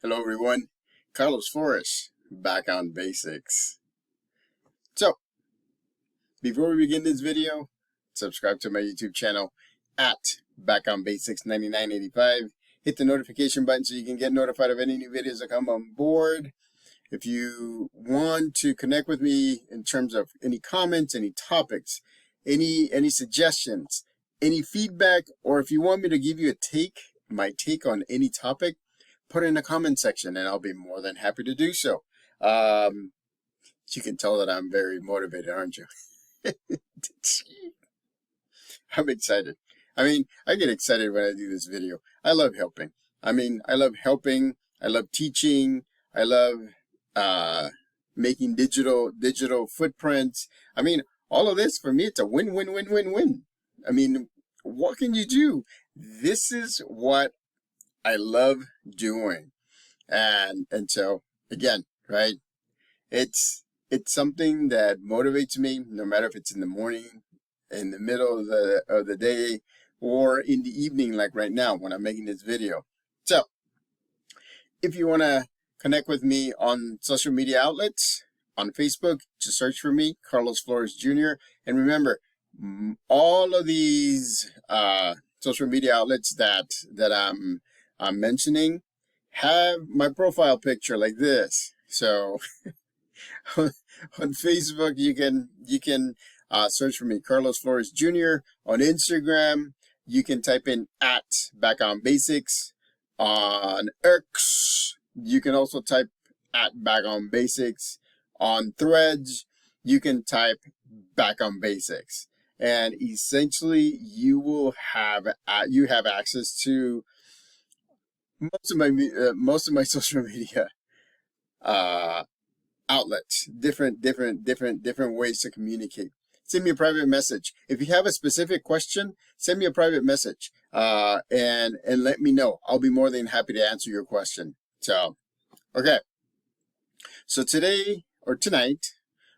Hello everyone, Carlos Flores, back on basics. So, before we begin this video, subscribe to my YouTube channel at Back on Basics 9985. Hit the notification button so you can get notified of any new videos that come on board. If you want to connect with me in terms of any comments, any topics, any suggestions, any feedback, or if you want me to give you my take on any topic, put it in the comment section and I'll be more than happy to do so. You can tell that I'm very motivated, aren't you? I'm excited. I get excited when I do this video. I love helping. I love helping. I love teaching. I love making digital footprints. All of this for me, it's a win. What can you do? This is what I love doing. And so again, right? It's something that motivates me no matter if it's in the morning, in the middle of the day, or in the evening like right now when I'm making this video. So if you want to connect with me on social media outlets, on Facebook, just search for me, Carlos Flores Jr. And remember, all of these social media outlets that I'm mentioning have my profile picture like this. So on Facebook, you can search for me, Carlos Flores Jr. On Instagram, you can type in at Back on Basics. On X, you can also type at Back on Basics. On Threads, you can type Back on Basics. And essentially, you have access to most of my social media outlets, different ways to communicate. Send me a private message. If you have a specific question, send me a private message and let me know. I'll be more than happy to answer your question. So, okay. So today or tonight,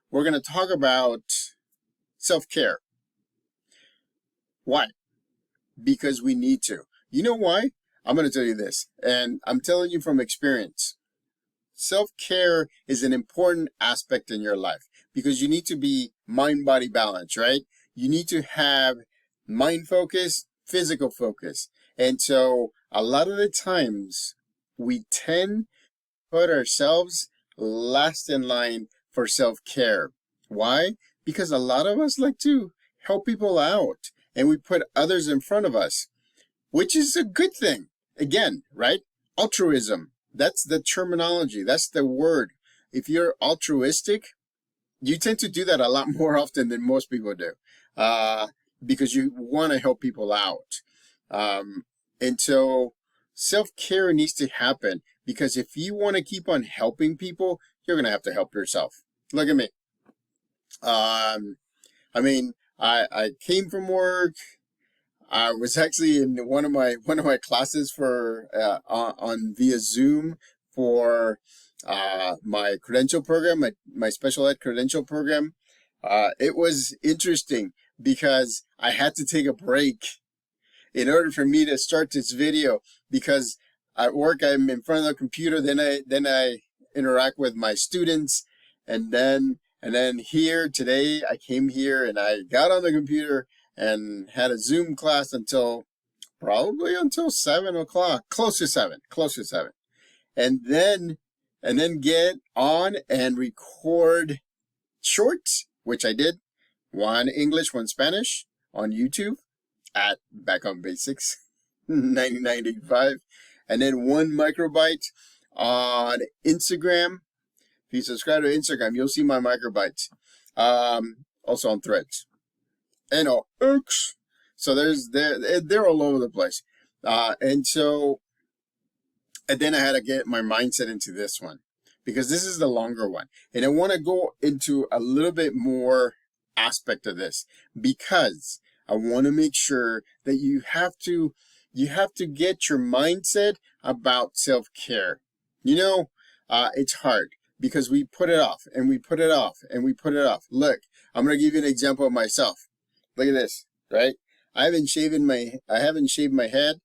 we're going to talk about self-care. Why? Because we need to. You know why? I'm going to tell you this, and I'm telling you from experience. Self-care is an important aspect in your life because you need to be mind-body balanced, right? You need to have mind focus, physical focus. And so a lot of the times we tend to put ourselves last in line for self-care. Why? Because a lot of us like to help people out and we put others in front of us, which is a good thing. Again, right? Altruism. That's the terminology. That's the word. If you're altruistic, you tend to do that a lot more often than most people do because you want to help people out. And so self-care needs to happen because if you want to keep on helping people, you're going to have to help yourself. Look at me. I came from work. I was actually in one of my classes for on via Zoom for my credential program, my special ed credential program. It was interesting because I had to take a break in order for me to start this video because at work I'm in front of the computer, then I interact with my students, and then here today I came here and I got on the computer and had a Zoom class probably until 7 o'clock, close to 7. And then get on and record shorts, which I did. One English, one Spanish on YouTube at Back on Basics 9985. And then one microbyte on Instagram. If you subscribe to Instagram, you'll see my microbytes. Also on Threads. And X. So they're all over the place. And then I had to get my mindset into this one because this is the longer one. And I want to go into a little bit more aspect of this because I want to make sure that you have to get your mindset about self-care. It's hard because we put it off and we put it off and we put it off. Look, I'm going to give you an example of myself. Look at this, right? I haven't shaved my head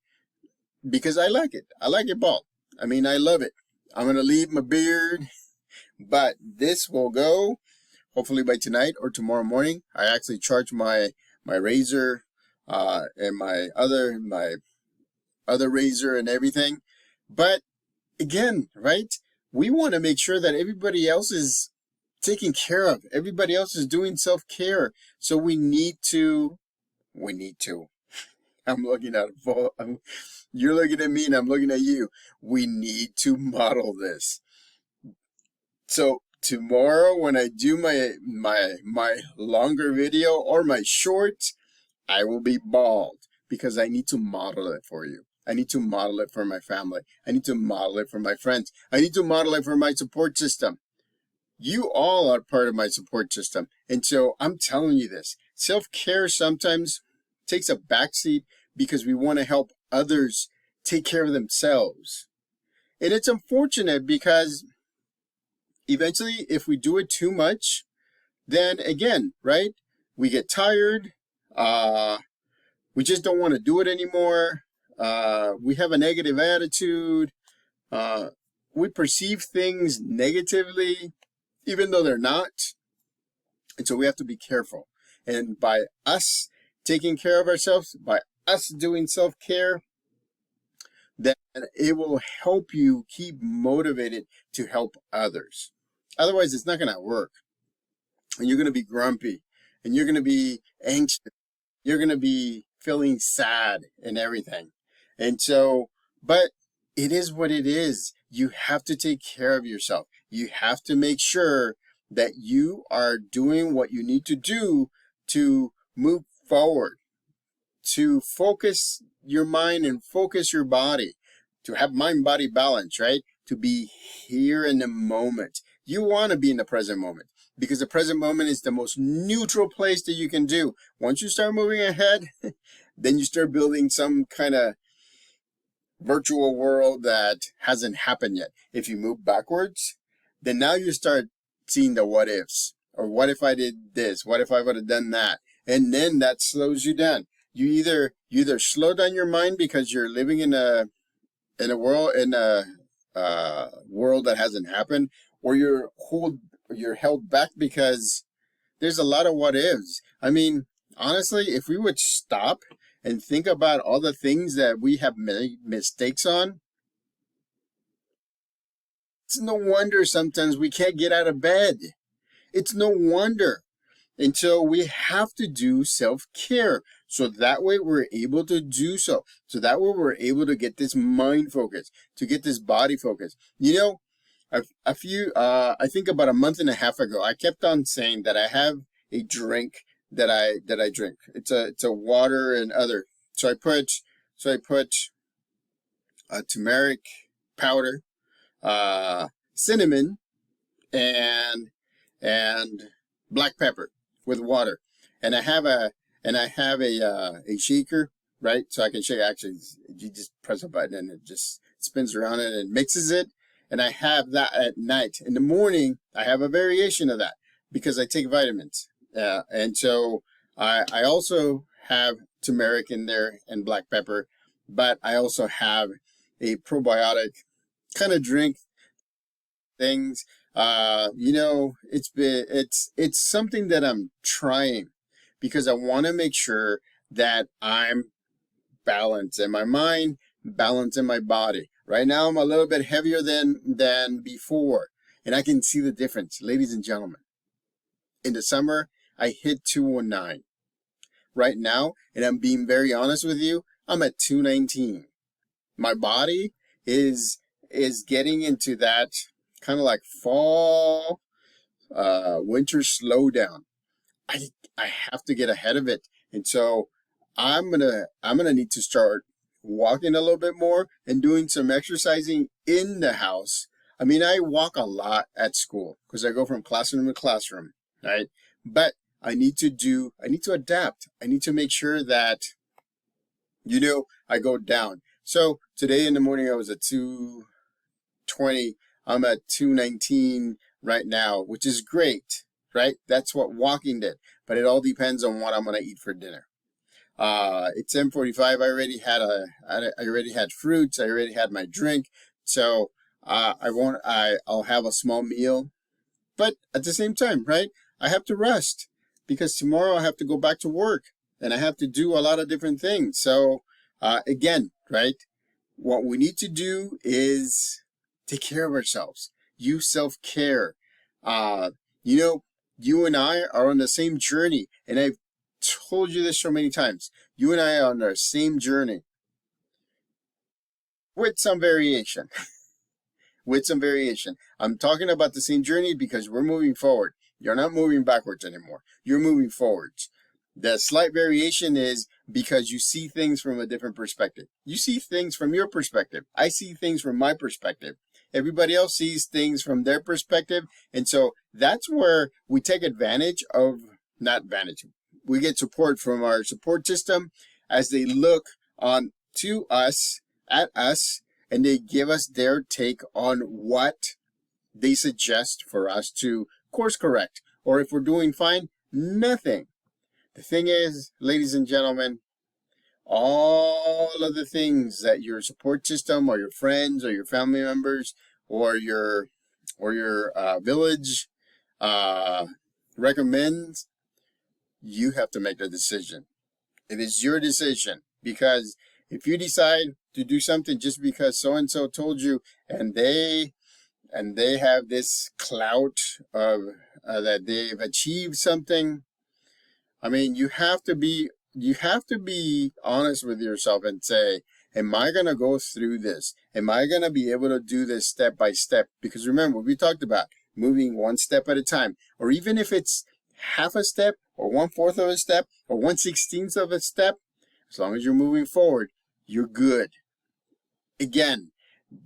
because I like it. I like it bald. I love it. I'm going to leave my beard, but this will go hopefully by tonight or tomorrow morning. I actually charge my razor and my other razor and everything. But again, right? We want to make sure that everybody else is taken care of. Everybody else is doing self-care. So we need to. I'm looking at you're looking at me and I'm looking at you. We need to model this. So tomorrow when I do my longer video or my short, I will be bald because I need to model it for you. I need to model it for my family. I need to model it for my friends. I need to model it for my support system. You all are part of my support system. And so I'm telling you this. Self-care sometimes takes a backseat because we want to help others take care of themselves. And it's unfortunate because eventually if we do it too much, then again, right? We get tired. We just don't want to do it anymore. We have a negative attitude. We perceive things negatively, even though they're not. And so we have to be careful. And by us taking care of ourselves, by us doing self-care, then it will help you keep motivated to help others. Otherwise, it's not going to work. And you're going to be grumpy. And you're going to be anxious. You're going to be feeling sad and everything. And so, but it is what it is. You have to take care of yourself. You have to make sure that you are doing what you need to do to move forward, to focus your mind and focus your body, to have mind-body balance, right? To be here in the moment. You want to be in the present moment because the present moment is the most neutral place that you can do. Once you start moving ahead, then you start building some kind of virtual world that hasn't happened yet. If you move backwards, then now you start seeing the what ifs. Or what if I did this? What if I would have done that? And then that slows you down. You either slow down your mind because you're living in a world that hasn't happened, or you're held back because there's a lot of what ifs. I mean, honestly, if we would stop and think about all the things that we have made mistakes on, it's no wonder sometimes we can't get out of bed. It's no wonder. And so we have to do self-care. So that way we're able to do so. So that way we're able to get this mind focus, to get this body focus. You know, I think about a month and a half ago, I kept on saying that I have a drink that I drink. It's a water and other. So I put turmeric powder, cinnamon, and black pepper with water, and I have a shaker, right? So I can shake. Actually, you just press a button and it just spins around and it mixes it. And I have that at night. In the morning, I have a variation of that because I take vitamins. And so I also have turmeric in there and black pepper, but I also have a probiotic kind of drink things. You know, it's something that I'm trying because I want to make sure that I'm balanced in my mind, balanced in my body. Right now, I'm a little bit heavier than before, and I can see the difference, ladies and gentlemen. In the summer, I hit 209. Right now, and I'm being very honest with you, I'm at 219. My body is getting into that kind of like fall, winter slowdown. I have to get ahead of it, and so I'm gonna need to start walking a little bit more and doing some exercising in the house. I mean, I walk a lot at school because I go from classroom to classroom, right? But I need to adapt. I need to make sure that, you know, I go down. So today in the morning I was at 220. I'm at 219 right now, which is great, right? That's what walking did. But it all depends on what I'm gonna eat for dinner. It's 10:45. I already had fruits. I already had my drink. So I'll have a small meal, but at the same time, right? I have to rest because tomorrow I have to go back to work and I have to do a lot of different things. So, again, right? What we need to do is take care of ourselves. Use self-care. Uh, you know, you and I are on the same journey, and I've told you this so many times. You and I are on our same journey with some variation. With some variation. I'm talking about the same journey because we're moving forward. You're not moving backwards anymore. You're moving forwards. The slight variation is because you see things from a different perspective. You see things from your perspective. I see things from my perspective. Everybody else sees things from their perspective. And so that's where we take advantage of, not advantage, we get support from our support system as they look on to us, at us, and they give us their take on what they suggest for us to course correct. Or if we're doing fine, nothing. The thing is, ladies and gentlemen, all of the things that your support system or your friends or your family members or your village recommends, you have to make the decision. It is your decision, because if you decide to do something just because so and so told you, and they have this clout of that they've achieved something, I mean, you have to be honest with yourself and say, am I going to go through this? Am I going to be able to do this step by step? Because remember, we talked about moving one step at a time, or even if it's half a step or 1/4 of a step or 1/16 of a step, as long as you're moving forward, you're good. Again,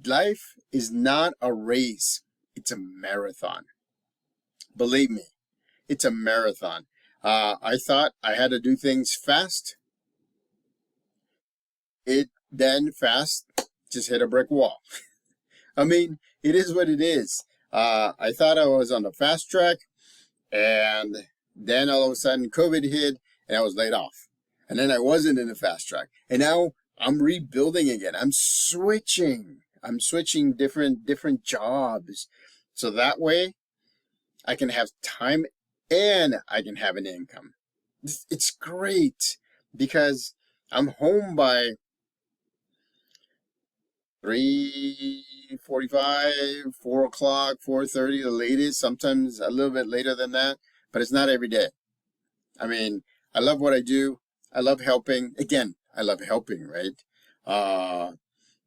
life is not a race. It's a marathon. Believe me, it's a marathon. I thought I had to do things fast. Fast just hit a brick wall. I mean, it is what it is. I thought I was on the fast track, and then all of a sudden COVID hit and I was laid off. And then I wasn't in the fast track. And now I'm rebuilding again. I'm switching different jobs. So that way I can have time and I can have an income. It's great because I'm home by 3:45, 4 o'clock, 4:30, the latest, sometimes a little bit later than that, but it's not every day. I mean, I love what I do. I love helping. Again, I love helping, right?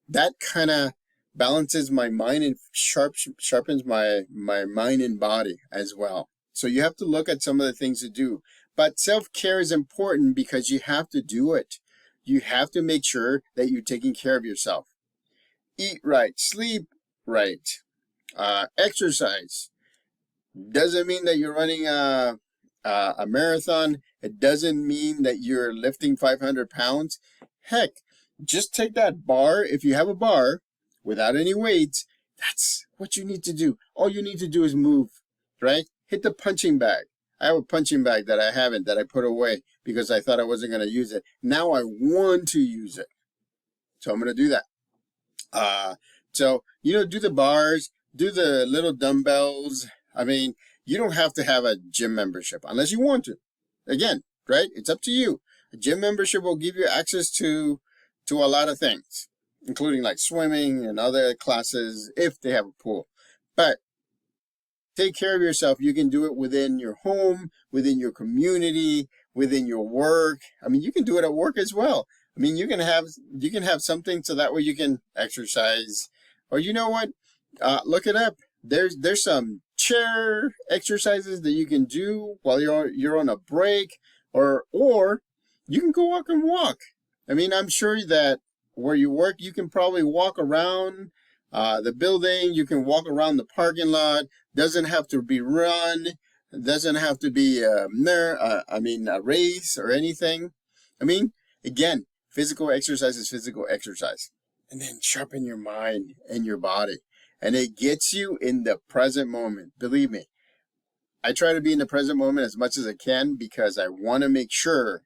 That kind of balances my mind and sharpens my mind and body as well. So you have to look at some of the things to do. But self-care is important because you have to do it. You have to make sure that you're taking care of yourself. Eat right, sleep right, exercise. Doesn't mean that you're running a marathon. It doesn't mean that you're lifting 500 pounds. Heck, just take that bar. If you have a bar without any weights, that's what you need to do. All you need to do is move, right? Hit the punching bag. I have a punching bag that I put away because I thought I wasn't going to use it. Now I want to use it. So I'm going to do that. So, do the bars, do the little dumbbells. I mean, you don't have to have a gym membership unless you want to. Again, right? It's up to you. A gym membership will give you access to a lot of things, including like swimming and other classes if they have a pool. But take care of yourself. You can do it within your home, within your community, within your work. I mean, you can do it at work as well. I mean, you can have something so that way you can exercise. Or you know what? Look it up. There's some chair exercises that you can do while you're on a break, or you can go walk and walk. I mean, I'm sure that where you work, you can probably walk around the building. You can walk around the parking lot. Doesn't have to be run. Doesn't have to be a race or anything. I mean, again, physical exercise is physical exercise. And then sharpen your mind and your body. And it gets you in the present moment. Believe me, I try to be in the present moment as much as I can because I want to make sure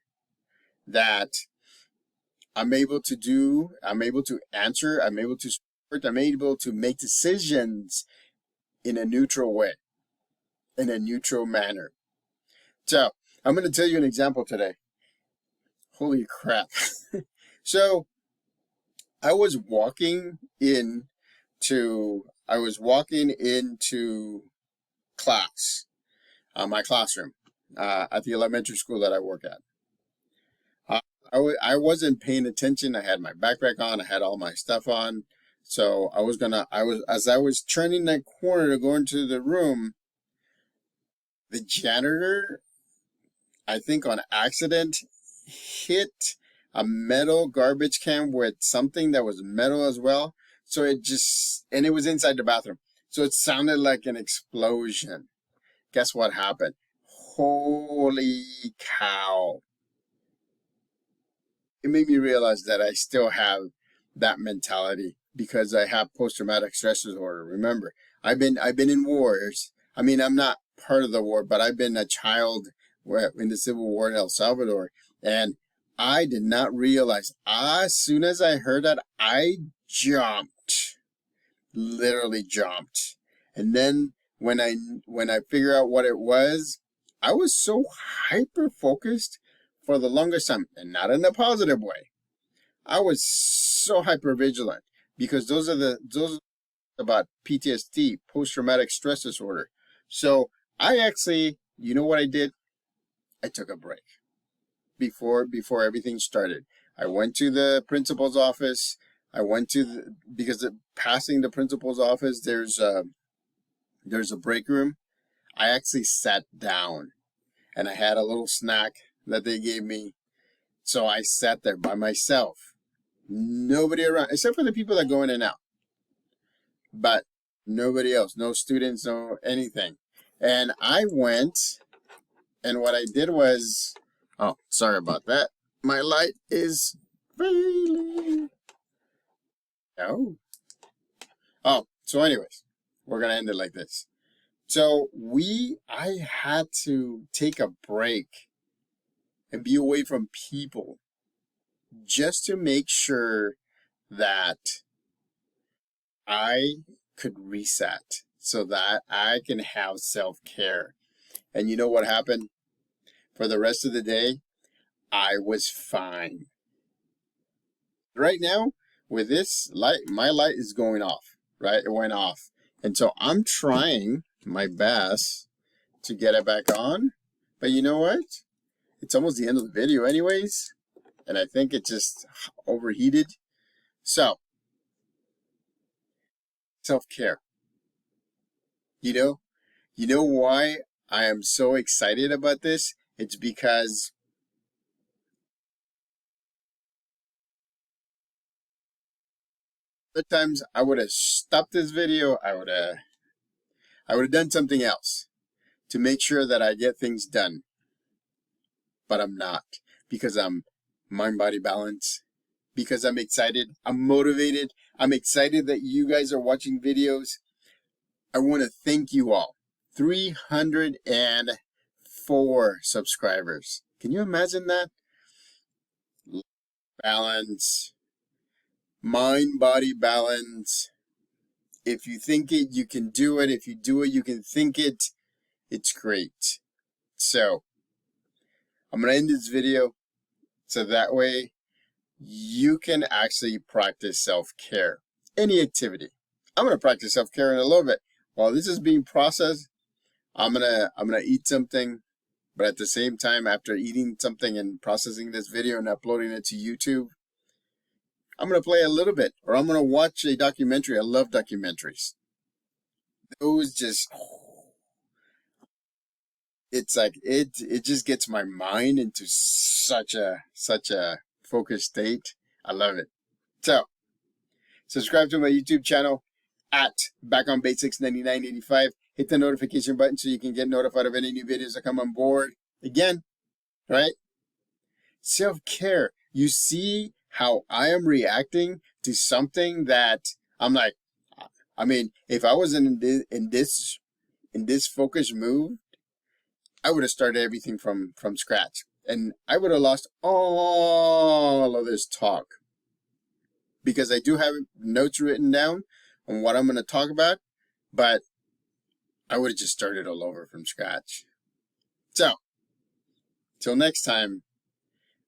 that I'm able to answer, I'm able to I'm able to make decisions in a neutral way, in a neutral manner. So I'm going to tell you an example today. Holy crap. So I was walking into class, my classroom, at the elementary school that I work at. I wasn't paying attention. I had my backpack on. I had all my stuff on. So as I was turning that corner to go into the room, the janitor, I think on accident, hit a metal garbage can with something that was metal as well. So and it was inside the bathroom. So it sounded like an explosion. Guess what happened? Holy cow. It made me realize that I still have that mentality because I have post-traumatic stress disorder. Remember, I've been in wars. I mean, I'm not part of the war, but I've been a child in the Civil War in El Salvador, and I did not realize. As soon as I heard that, I jumped, literally jumped, and then when I figured out what it was, I was so hyper focused for the longest time, and not in a positive way. I was so hyper vigilant because those are about PTSD, post traumatic stress disorder. So I actually, you know what I did? I took a break before everything started. I went to the principal's office. Because passing the principal's office, there's a break room. I actually sat down and I had a little snack that they gave me. So I sat there by myself. Nobody around, except for the people that go in and out. But nobody else, no students, no anything. And I went, and what I did was, oh, sorry about that. My light is failing. Oh. Oh, so anyways, we're going to end it like this. So I had to take a break and be away from people just to make sure that I could reset so that I can have self-care. And you know what happened? For the rest of the day, I was fine. Right now, with this light, my light is going off, right? It went off. And so I'm trying my best to get it back on. But you know what? It's almost the end of the video anyways. And I think it just overheated. So, self-care. You know why I am so excited about this? It's because other times I would have stopped this video. I would have done something else to make sure that I get things done. But I'm not, because I'm mind-body balance, because I'm excited, I'm motivated, I'm excited that you guys are watching videos. I want to thank you all. 304 subscribers. Can you imagine that? Balance, mind-body balance. If you think it, you can do it. If you do it, you can think it. It's great. So, I'm going to end this video so that way you can actually practice self-care. Any activity. I'm going to practice self-care in a little bit. While this is being processed, I'm gonna eat something, but at the same time, after eating something and processing this video and uploading it to YouTube, I'm gonna play a little bit, or I'm gonna watch a documentary. I love documentaries. Those just, it's like it just gets my mind into such a focused state. I love it. So, subscribe to my YouTube channel at BackOnBasics9985. Hit the notification button so you can get notified of any new videos that come on board. Again, right? Self-care. You see how I am reacting to something that I'm like, I mean, if I was in this focused mood, I would have started everything from scratch. And I would have lost all of this talk. because I do have notes written down on what I'm going to talk about, but I would have just started all over from scratch. So, till next time,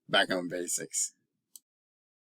back on basics.